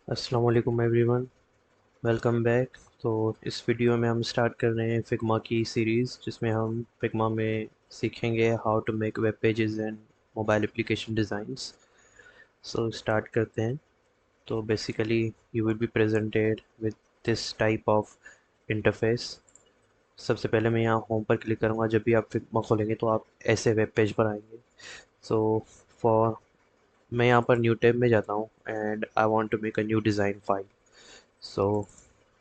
अस्सलाम वालेकुम everyone, welcome back. तो इस वीडियो में हम स्टार्ट कर रहे हैं फिग्मा की सीरीज़, जिसमें हम फिग्मा में सीखेंगे how to make web pages and mobile application designs. So start करते हैं। तो basically you will be presented with this type of interface. सबसे पहले मैं यहाँ होम पर क्लिक करूँगा। जब भी आप फिग्मा खोलेंगे तो आप ऐसे वेब पेज पर आएंगे। सो फॉर मैं यहाँ पर न्यू टैब में जाता हूँ and I want to make a new design file. So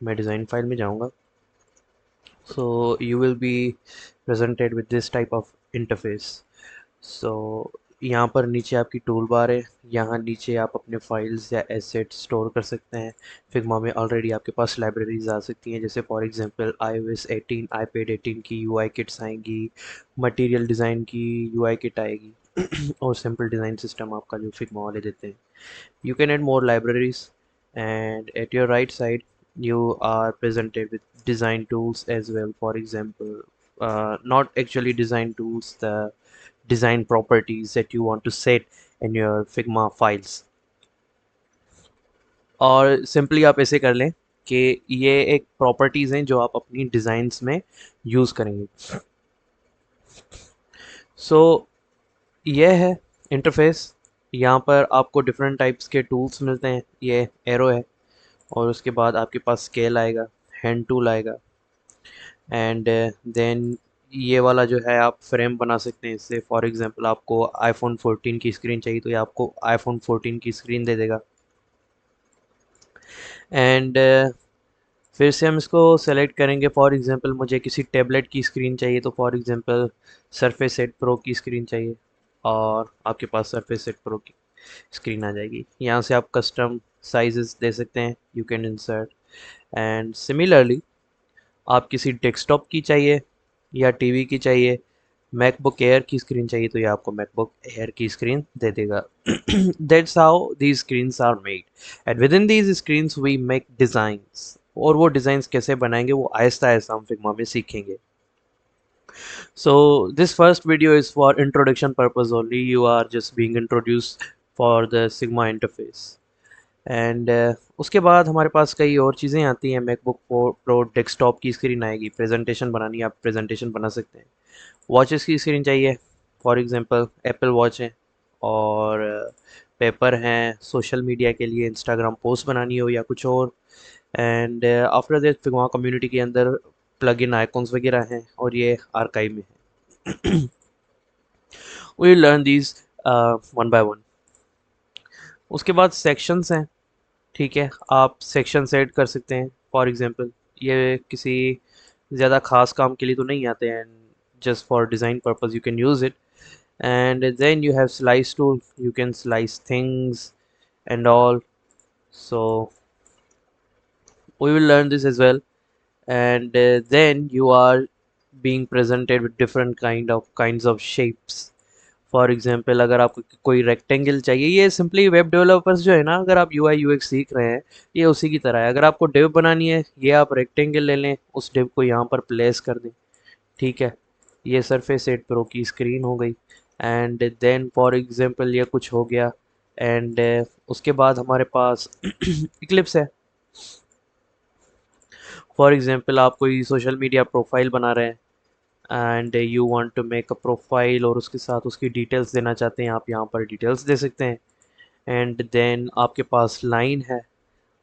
मैं डिज़ाइन फाइल में जाऊँगा। So you will be presented with this type of interface. So यहाँ पर नीचे आपकी टूल बार है। यहाँ नीचे आप अपने फाइल्स या एसेट स्टोर कर सकते हैं। फिग्मा में ऑलरेडी आपके पास लाइब्रेरीज आ सकती हैं, जैसे फॉर एग्जांपल iOS 18 iPad 18 की UI किट्स आएंगी, मटेरियल डिज़ाइन की UI किट आएगी और सिंपल डिज़ाइन सिस्टम आपका जो फिग्मा वाले देते हैं। You can add more libraries, and at your right side you are presented with design tools as well. For example, not actually design tools, the design properties that you want to set in your Figma files. और simply आप ऐसे कर लें कि ये एक properties हैं जो आप अपनी डिज़ाइंस में यूज़ करेंगे। सो ये है इंटरफेस। यहाँ पर आपको डिफरेंट टाइप्स के टूल्स मिलते हैं। ये एरो है, और उसके बाद आपके पास स्केल आएगा, हैंड टूल आएगा, एंड देन ये वाला जो है आप फ्रेम बना सकते हैं इससे। फॉर एग्जांपल आपको आईफोन 14 की स्क्रीन चाहिए तो ये आपको आईफोन 14 की स्क्रीन दे देगा। एंड फिर से हम इसको सेलेक्ट करेंगे। फॉर एग्जांपल मुझे किसी टैबलेट की स्क्रीन चाहिए, तो फॉर एग्जांपल सरफेस 8 प्रो की स्क्रीन चाहिए, और आपके पास सरफेस 8 प्रो की स्क्रीन आ जाएगी। यहाँ से आप कस्टम साइजेस दे सकते हैं, you can insert. And similarly आप किसी डेस्कटॉप की चाहिए या टीवी की चाहिए, मैकबुक एयर की स्क्रीन चाहिए, तो ये आपको मैकबुक एयर की स्क्रीन दे देगा। That's how these screens are made, and within these screens we make designs. और वो डिज़ाइंस कैसे बनाएंगे वो आहिस्ता आहिस्ता हम फिग्मा में सीखेंगे। So this first video is for introduction purpose only. You are just being introduced for the sigma interface. And उसके बाद हमारे पास कई और चीज़ें आती हैं। मैकबुक प्रो डेस्कटॉप की स्क्रीन आएगी, प्रेजेंटेशन बनानी है, आप प्रेजेंटेशन बना सकते हैं। वॉचेस की स्क्रीन चाहिए, फॉर एग्जांपल एप्पल वॉच है, और पेपर हैं सोशल मीडिया के लिए, इंस्टाग्राम पोस्ट बनानी हो या कुछ और। And after that Figma community के अंदर प्लग इन आइकॉन्स वगैरह हैं, और ये आर्काइव में है। We learn these one by one. उसके बाद सेक्शंस हैं। ठीक है, आप सेक्शन सेट कर सकते हैं। फॉर एग्जांपल ये किसी ज़्यादा ख़ास काम के लिए तो नहीं आते हैं, just for design purpose you can use it. And then you have slice tool, you can slice things and all. So we will learn this as well. And then you are being presented with different kinds of shapes. For example अगर आपको कोई rectangle चाहिए, ये simply web developers जो है ना, अगर आप UI UX सीख रहे हैं, ये उसी की तरह है। अगर आपको डिव बनानी है, ये आप रेक्टेंगल ले लें, उस डिव को यहाँ पर प्लेस कर दें। ठीक है, ये सरफेस 8 प्रो की स्क्रीन हो गई। एंड देन फॉर एग्जांपल ये कुछ हो गया। एंड उसके बाद हमारे पास इक्लिप्स है। फॉर एग्जांपल आप कोई सोशल मीडिया प्रोफाइल बना रहे हैं, and you want to make a profile, और उसके साथ उसकी डिटेल्स देना चाहते हैं, आप यहाँ पर डिटेल्स दे सकते हैं। एंड देन आपके पास लाइन है।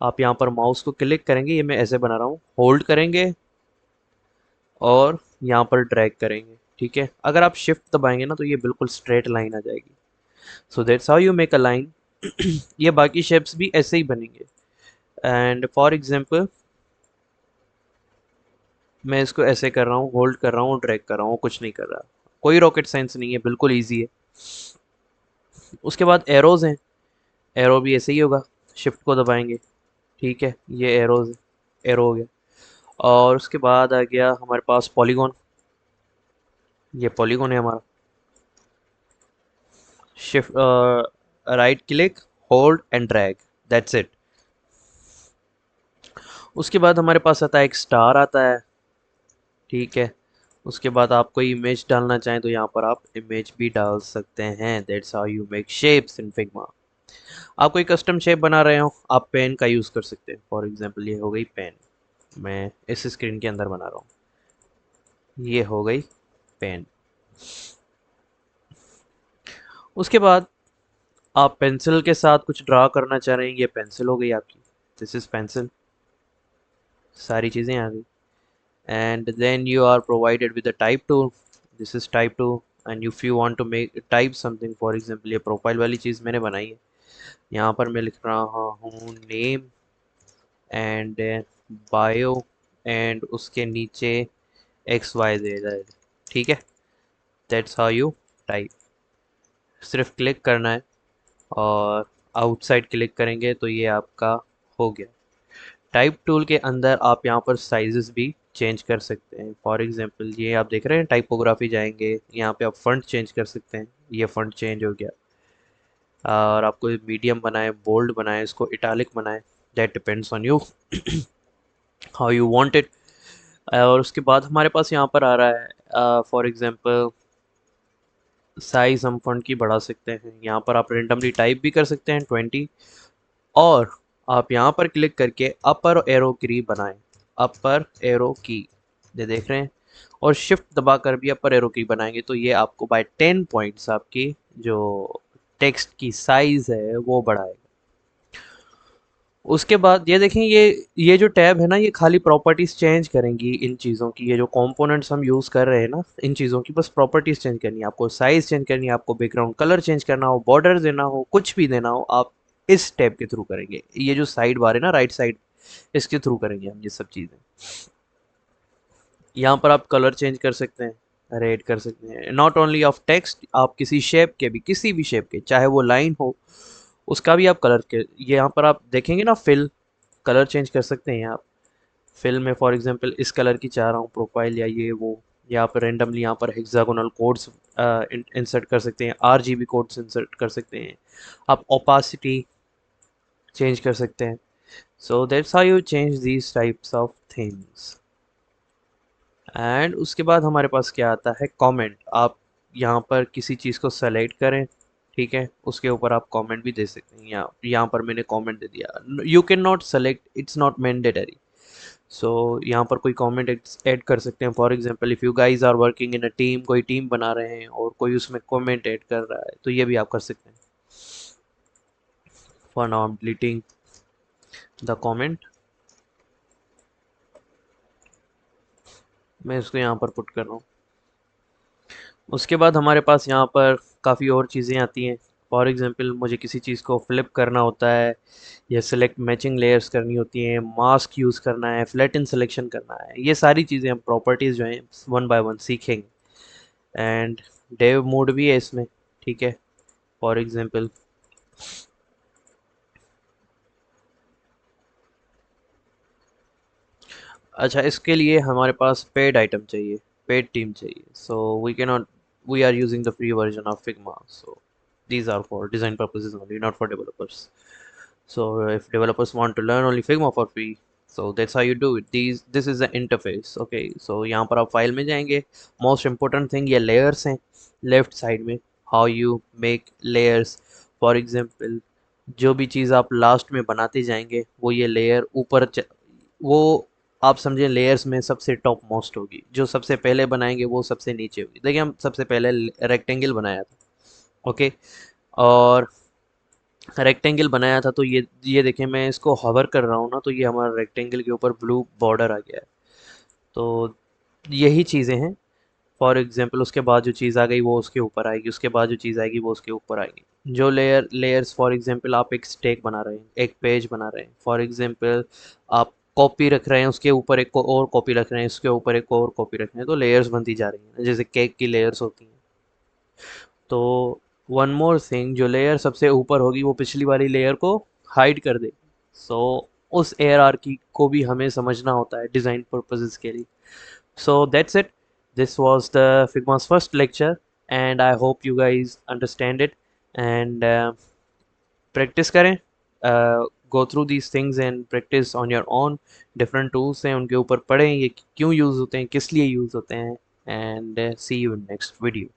आप यहाँ पर माउस को क्लिक करेंगे, ये मैं ऐसे बना रहा हूँ, होल्ड करेंगे और यहाँ पर ड्रैग करेंगे। ठीक है, अगर आप शिफ्ट दबाएंगे ना तो ये बिल्कुल स्ट्रेट लाइन आ जाएगी। So that's how you make a line. ये बाकी शेप्स भी ऐसे ही बनेंगे। एंड फॉर एग्जांपल मैं इसको ऐसे कर रहा हूँ, होल्ड कर रहा हूँ, ड्रैग कर रहा हूँ, कुछ नहीं कर रहा। कोई रॉकेट साइंस नहीं है, बिल्कुल ईजी है। उसके बाद एरोज हैं। एरो भी ऐसे ही होगा, शिफ्ट को दबाएंगे। ठीक है, ये एरोज, एरो हो गया। और उसके बाद आ गया हमारे पास पॉलीगॉन। ये पॉलीगॉन है हमारा। Shift, right click, hold and drag, that's it. उसके बाद हमारे पास आता है एक स्टार आता है। ठीक है, उसके बाद आप कोई इमेज डालना चाहें तो यहाँ पर आप इमेज भी डाल सकते हैं। That's how you make shapes in Figma. आप कोई कस्टम शेप बना रहे हो, आप पेन का यूज़ कर सकते हैं। फॉर एग्जांपल ये हो गई पेन, मैं इस स्क्रीन के अंदर बना रहा हूँ, ये हो गई पेन। उसके बाद आप पेंसिल के साथ कुछ ड्रा करना चाह रहे हैं, ये पेंसिल हो गई आपकी, दिस इज पेंसिल। सारी चीज़ें आ गई। And then you are provided with a type tool, this is type tool. And if you want to make type something, for example ये प्रोफाइल वाली चीज़ मैंने बनाई है, यहाँ पर मैं लिख रहा हूँ नेम एंड बायो एंड उसके नीचे एक्स वाई जेड, ठीक है। That's how you type. सिर्फ क्लिक करना है और आउटसाइड क्लिक करेंगे तो ये आपका हो गया। टाइप टूल के अंदर आप यहाँ पर साइजेस भी चेंज कर सकते हैं। फॉर एग्जांपल ये आप देख रहे हैं, टाइपोग्राफी जाएंगे, यहाँ पे आप फंट चेंज कर सकते हैं, ये फंट चेंज हो गया। और आपको मीडियम बनाए, बोल्ड बनाए, इसको इटालिक बनाए, that depends on you how you want it. और उसके बाद हमारे पास यहाँ पर आ रहा है फॉर एग्जांपल साइज हम फंट की बढ़ा सकते हैं। यहाँ पर आप रेंडमली टाइप भी कर सकते हैं 20, और आप यहाँ पर क्लिक करके अपर एरो की बनाएं, अपर एरो की, ये देख रहे हैं, और शिफ्ट दबाकर भी अपर एरो की बनाएंगे तो ये आपको बाय 10 पॉइंट्स आपकी जो टेक्स्ट की साइज है वो बढ़ाएगा। उसके बाद ये देखें, ये जो टैब है ना, ये खाली प्रॉपर्टीज चेंज करेंगी इन चीज़ों की। ये जो कंपोनेंट्स हम यूज़ कर रहे हैं ना, इन चीज़ों की बस प्रॉपर्टीज चेंज करनी है। आपको साइज चेंज करनी है, आपको बैकग्राउंड कलर चेंज करना हो, बॉर्डर देना हो, कुछ भी देना हो, आप इस टैब के थ्रू करेंगे। ये जो साइड बार है ना, राइट साइड, इसके थ्रू करेंगे हम ये सब चीज़ें। यहाँ पर आप कलर चेंज कर सकते हैं, रेड कर सकते हैं, नॉट ओनली ऑफ टेक्स्ट, आप किसी शेप के भी, किसी भी शेप के, चाहे वो लाइन हो, उसका भी आप कलर के, ये यहाँ पर आप देखेंगे ना, फिल, कलर चेंज कर सकते हैं आप। फिल में फॉर एग्जांपल इस कलर की चाह रहा हूँ प्रोफाइल, या ये वो, यहाँ पर रेंडमली यहाँ पर हेक्सागोनल कोड्स इंसर्ट कर सकते हैं, आरजीबी कोड्स इंसर्ट कर सकते हैं, आप ओपासिटी चेंज कर सकते हैं। So that's how you change these types of things. And उसके बाद हमारे पास क्या आता है, कमेंट। आप यहाँ पर किसी चीज़ को सेलेक्ट करें, ठीक है, उसके ऊपर आप कमेंट भी दे सकते हैं। यहाँ पर मैंने कमेंट दे दिया, you can not select, it's not mandatory. So यहाँ पर कोई कमेंट ऐड कर सकते हैं। For example if you guys are working in a team, कोई टीम बना रहे हैं और कोई उसमें कमेंट ऐड कर रहा है तो ये भी आप कर सकते हैं। For now I am deleting the comment, मैं इसको यहाँ पर पुट कर रहा हूँ। उसके बाद हमारे पास यहाँ पर काफ़ी और चीज़ें आती हैं। फॉर एग्जांपल मुझे किसी चीज़ को फ्लिप करना होता है, या सेलेक्ट मैचिंग लेयर्स करनी होती हैं, मास्क यूज़ करना है, फ्लैटन सिलेक्शन करना है, ये सारी चीज़ें हम प्रॉपर्टीज़ जो हैं वन बाय वन सीखेंगे। एंड डेव मोड भी है इसमें, ठीक है। फॉर एग्जांपल अच्छा, इसके लिए हमारे पास पेड आइटम चाहिए, पेड टीम चाहिए। So we can not, we are using the free version of Figma, so these are for design purposes only, not for developers. So if developers want to learn only Figma for free, so that's how you do it. This is the interface, okay। So यहाँ पर आप file में जाएंगे, most important thing ये layers हैं left side में, how you make layers. For example जो भी चीज़ आप लास्ट में बनाते जाएंगे वो ये लेयर वो आप समझे लेयर्स में सबसे टॉप मोस्ट होगी। जो सबसे पहले बनाएंगे वो सबसे नीचे होगी। देखिए हम सबसे पहले रेक्टेंगल बनाया था, ओके, और रेक्टेंगल बनाया था तो ये देखें, मैं इसको हवर कर रहा हूँ ना तो ये हमारा रेक्टेंगल के ऊपर ब्लू बॉर्डर आ गया है। तो यही चीज़ें हैं। फॉर एग्जांपल उसके बाद जो चीज़ आ गई वो उसके ऊपर आएगी, उसके बाद जो चीज़ आएगी वो उसके ऊपर आएगी। जो लेयर्स, फॉर एग्जांपल आप एक स्टैक बना रहे हैं, एक पेज बना रहे हैं, फॉर एग्जांपल आप कॉपी रख रहे हैं, उसके ऊपर एक और कॉपी रख रहे हैं, उसके ऊपर एक और कॉपी रख रहे हैं, तो लेयर्स बनती जा रही हैं, जैसे केक की लेयर्स होती हैं। तो वन मोर थिंग, जो लेयर सबसे ऊपर होगी वो पिछली वाली लेयर को हाइड कर देगी। सो उस एआरआर को भी हमें समझना होता है डिज़ाइन पर्पसेस के लिए। So that's it, this was the Figma's first lecture, and I hope you guys understand it. And practice करें, go through these things and practice on your own. Different tools हैं, उनके ऊपर पढ़ें, ये क्यों use होते हैं, किस लिए यूज़ होते हैं। And see you in next video.